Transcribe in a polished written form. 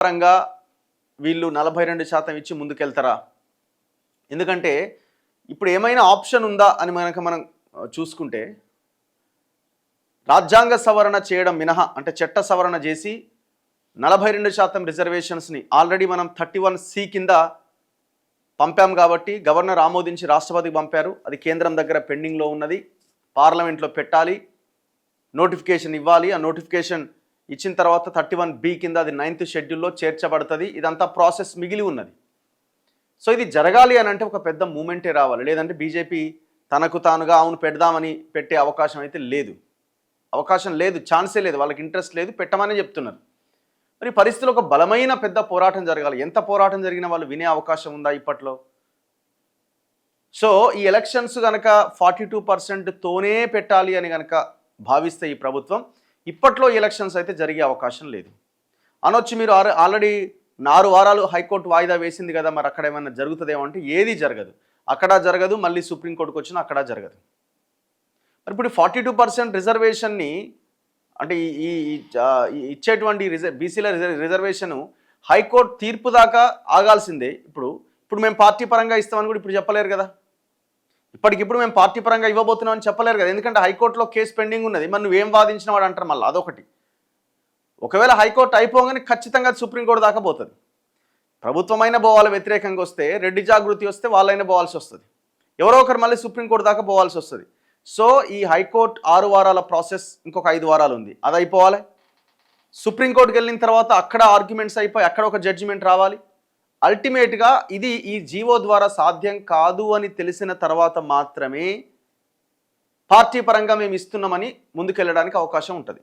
పరంగా వీళ్ళు 42% ఇచ్చి ముందుకెళ్తారా? ఎందుకంటే ఇప్పుడు ఏమైనా ఆప్షన్ ఉందా అని మనం చూసుకుంటే రాజ్యాంగ సవరణ చేయడం మినహా అంటే చట్ట సవరణ చేసి 42% రిజర్వేషన్స్ని ఆల్రెడీ మనం 31C కింద పంపాం కాబట్టి గవర్నర్ ఆమోదించి రాష్ట్రపతికి పంపారు. అది కేంద్రం దగ్గర పెండింగ్లో ఉన్నది. పార్లమెంట్లో పెట్టాలి, నోటిఫికేషన్ ఇవ్వాలి. ఆ నోటిఫికేషన్ ఇచ్చిన తర్వాత 31B కింద అది 9th షెడ్యూల్లో చేర్చబడుతుంది. ఇదంతా ప్రాసెస్ మిగిలి ఉన్నది. సో ఇది జరగాలి అని అంటే ఒక పెద్ద మూమెంటే రావాలి. లేదంటే బీజేపీ తనకు తానుగా అవును పెడదామని పెట్టే అవకాశం అయితే లేదు. అవకాశం లేదు, ఛాన్సే లేదు. వాళ్ళకి ఇంట్రెస్ట్ లేదు, పెట్టమని చెప్తున్నారు. మరి పరిస్థితులు ఒక బలమైన పెద్ద పోరాటం జరగాలి. ఎంత పోరాటం జరిగినా వాళ్ళు వినే అవకాశం ఉందా ఇప్పట్లో? సో ఈ ఎలక్షన్స్ కనుక 42%తోనే పెట్టాలి అని కనుక భావిస్తే ఈ ప్రభుత్వం ఇప్పట్లో ఎలక్షన్స్ అయితే జరిగే అవకాశం లేదు అనొచ్చు. మీరు ఆల్రెడీ 6 వారాలు హైకోర్టు వాయిదా వేసింది కదా, మరి అక్కడ ఏమైనా జరుగుతుందేమో అంటే ఏది జరగదు. అక్కడ జరగదు, మళ్ళీ సుప్రీంకోర్టుకు వచ్చినా అక్కడ జరగదు. మరి ఇప్పుడు 42% రిజర్వేషన్ని అంటే ఈ ఇచ్చేటువంటి బీసీల రిజర్వేషన్ హైకోర్టు తీర్పు దాకా ఆగాల్సిందే. ఇప్పుడు మేము పార్టీ పరంగా ఇస్తామని కూడా ఇప్పుడు చెప్పలేరు కదా. ఇప్పటికిప్పుడు మేము పార్టీ పరంగా ఇవ్వబోతున్నామని చెప్పలేరు కదా, ఎందుకంటే హైకోర్టులో కేసు పెండింగ్ ఉన్నది. మరి నువ్వేం వాదించిన వాడు అంటారు మళ్ళీ అదొకటి. ఒకవేళ హైకోర్టు అయిపోగానే ఖచ్చితంగా సుప్రీంకోర్టు దాకా పోతుంది. ప్రభుత్వమైన పోవాలి, వ్యతిరేకంగా వస్తే రెడ్డి జాగృతి వస్తే వాళ్ళైనా పోవాల్సి వస్తుంది. ఎవరో ఒకరు మళ్ళీ సుప్రీంకోర్టు దాకా పోవాల్సి వస్తుంది. సో ఈ హైకోర్టు 6 వారాల ప్రాసెస్ ఇంకొక 5 వారాలు ఉంది, అది అయిపోవాలి. సుప్రీంకోర్టుకి వెళ్ళిన తర్వాత అక్కడ ఆర్గ్యుమెంట్స్ అయిపోయి అక్కడ ఒక జడ్జిమెంట్ రావాలి. అల్టిమేట్గా ఇది ఈ జీవో ద్వారా సాధ్యం కాదు అని తెలిసిన తర్వాత మాత్రమే పార్టీ పరంగా మేము ఇస్తున్నామని ముందుకెళ్ళడానికి అవకాశం ఉంటుంది.